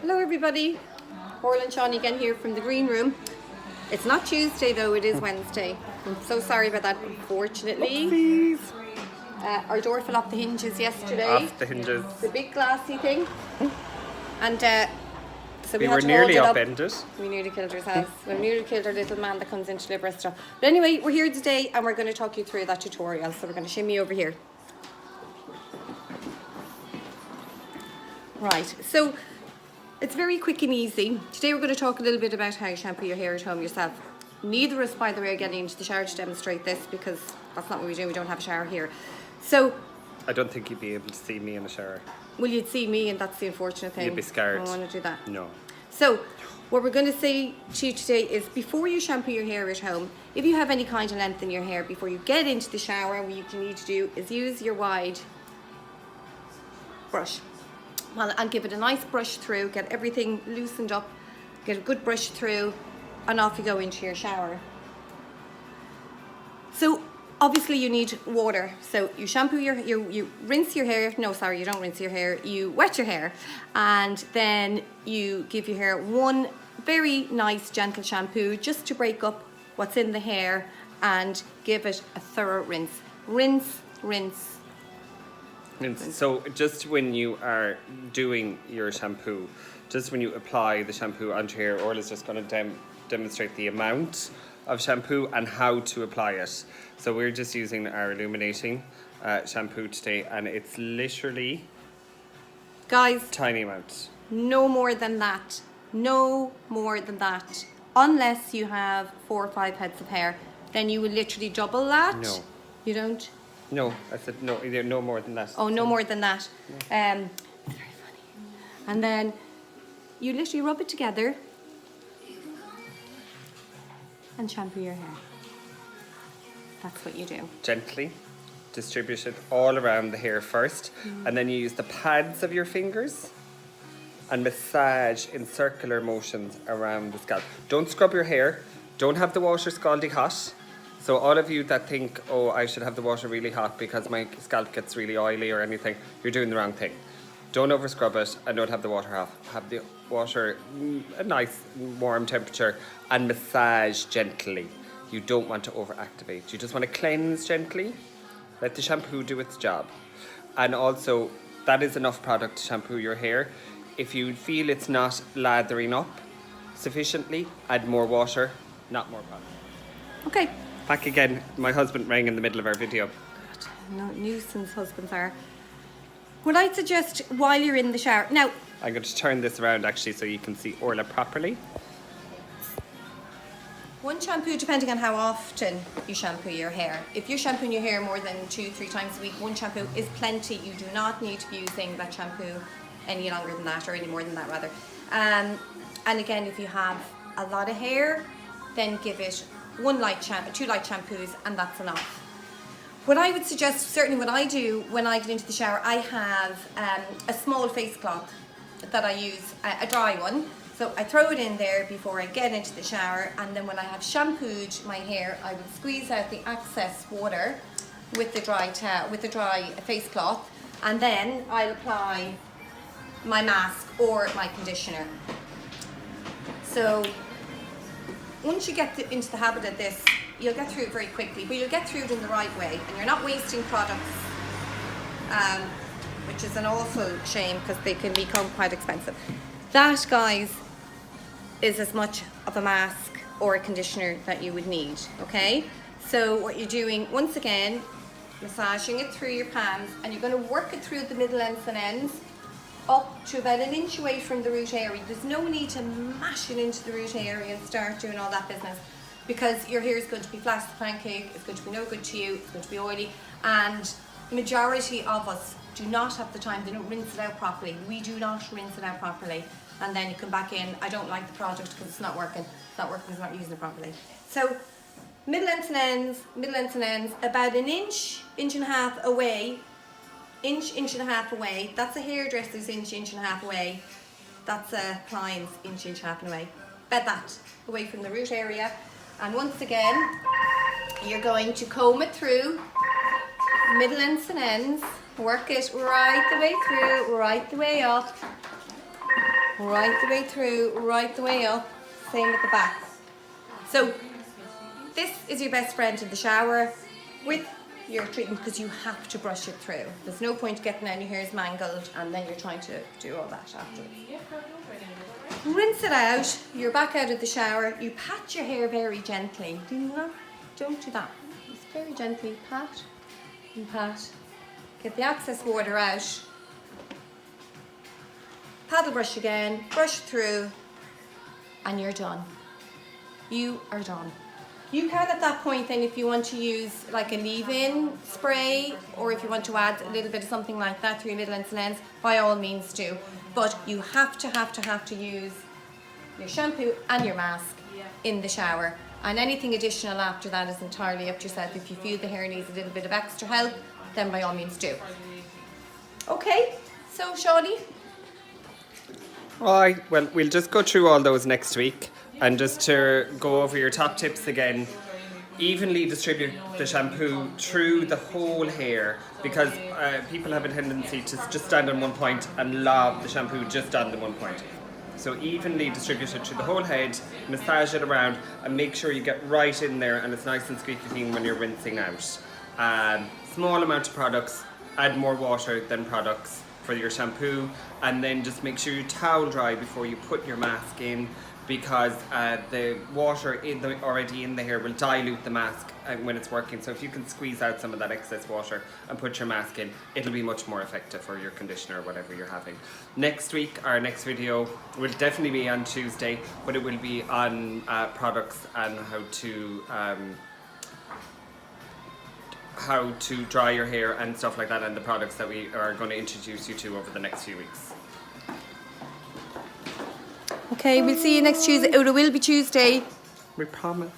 Hello everybody, Orla Shaun again here from the Greene Room. It's not Tuesday though, it is Wednesday. I'm so sorry about that, unfortunately. Our door fell off the hinges yesterday. Off the hinges. The big glassy thing. And so We had were to nearly hold it upended. We nearly killed ourselves. We nearly killed our little man that comes in to deliver us stuff. But anyway, we're here today and we're going to talk you through that tutorial. So we're going to shimmy over here. Right, so it's very quick and easy. Today we're going to talk a little bit about how you shampoo your hair at home yourself. Neither of us, by the way, are getting into the shower to demonstrate this because that's not what we do. We don't have a shower here. So I don't think you'd be able to see me in the shower. well, you'd see me, and that's the unfortunate thing. You'd be scared. I don't want to do that. No. So what we're going to say to you today is before you shampoo your hair at home, if you have any kind of length in your hair, before you get into the shower, what you need to do is use your wide brush. Well, and give it a nice brush through, get everything loosened up, get a good brush through, and off you go into your shower. So obviously you need water. So you shampoo you rinse your hair. No, sorry, you don't rinse your hair. You wet your hair, and then you give your hair one very nice gentle shampoo just to break up what's in the hair and give it a thorough rinse. Rinse, rinse. So just when you are doing your shampoo, just when you apply the shampoo onto your hair, Orla's just going to demonstrate the amount of shampoo and how to apply it. So we're just using our illuminating shampoo today, and it's literally, Guys, tiny amount. no more than that. No more than that. Unless you have 4 or 5 heads of hair, then you will literally double that. No. You don't? No, I said no. No more than that. Oh, no more than that. Very funny. And then you literally rub it together and shampoo your hair. That's what you do. Gently distribute it all around the hair first, and then you use the pads of your fingers and massage in circular motions around the scalp. Don't scrub your hair. Don't have the water scalding hot. So all of you that think, oh, I should have the water really hot because my scalp gets really oily or anything, you're doing the wrong thing. Don't over scrub it and don't have the water hot. Have the water a nice warm temperature and massage gently. You don't want to overactivate. You just want to cleanse gently. Let the shampoo do its job. And also, that is enough product to shampoo your hair. If you feel it's not lathering up sufficiently, add more water, not more product. Okay. Back again, my husband rang in the middle of our video. No nuisance husbands are. What I suggest while you're in the shower. Now, I'm going to turn this around actually so you can see Orla properly. one shampoo, depending on how often you shampoo your hair. If you're shampooing your hair more than 2-3 times a week, one shampoo is plenty. You do not need to be using that shampoo any longer than that, or any more than that rather. And again, if you have a lot of hair, then give it 2 light shampoos, and that's enough. What I would suggest, certainly what I do when I get into the shower, I have a small face cloth that I use, a dry one. So I throw it in there before I get into the shower, and then when I have shampooed my hair, I will squeeze out the excess water with the dry face cloth, and then I'll apply my mask or my conditioner. So once you get into the habit of this, you'll get through it very quickly, but you'll get through it in the right way, and you're not wasting products, which is an awful shame because they can become quite expensive. That, guys, is as much of a mask or a conditioner that you would need, okay? So what you're doing, once again, massaging it through your palms, and you're going to work it through the middle lengths and ends up to about 1 inch away from the root area. There's no need to mash it into the root area and start doing all that business, because your hair is going to be flat as a pancake, it's going to be no good to you, it's going to be oily, and the majority of us do not have the time. They don't rinse it out properly. We do not rinse it out properly, and then you come back in, I don't like the product because it's not working, because I'm not using it properly. So middle ends and ends, about 1 inch, 1.5 inches away, inch and a half away. That's a hairdresser's inch and a half away. That's a client's inch and a half away. About that, away from the root area. And once again, you're going to comb it through, middle ends and ends, work it right the way through, right the way up. right the way through, right the way up. Same with the back. So this is your best friend in the shower with your treatment, because you have to brush it through. There's no point getting any hairs mangled and then you're trying to do all that afterwards. Rinse it out. You're back out of the shower. You pat your hair very gently. Don't do that. Just very gently pat and pat. Get the excess water out. Paddle brush again, brush through, and you're done. You are done. You can at that point then, if you want to use like a leave-in spray, or if you want to add a little bit of something like that through your middle and ends, by all means do. But you have to use your shampoo and your mask in the shower. And anything additional after that is entirely up to yourself. If you feel the hair needs a little bit of extra help, then by all means do. Okay, so Shawnee? Alright, well, we'll just go through all those next week. And just to go over your top tips again, evenly distribute the shampoo through the whole hair, because people have a tendency to just stand on one point and lob the shampoo just on the one point. So evenly distribute it through the whole head, massage it around, and make sure you get right in there and it's nice and squeaky clean when you're rinsing out. Small amount of products, add more water than products for your shampoo, and then just make sure you towel dry before you put your mask in, because the water already in the hair will dilute the mask when it's working. So if you can squeeze out some of that excess water and put your mask in, it'll be much more effective for your conditioner or whatever you're having. Next week, our next video will definitely be on Tuesday, but it will be on products and how to dry your hair and stuff like that, and the products that we are going to introduce you to over the next few weeks. Okay, we'll see you next Tuesday. Oh, it will be Tuesday. We promise.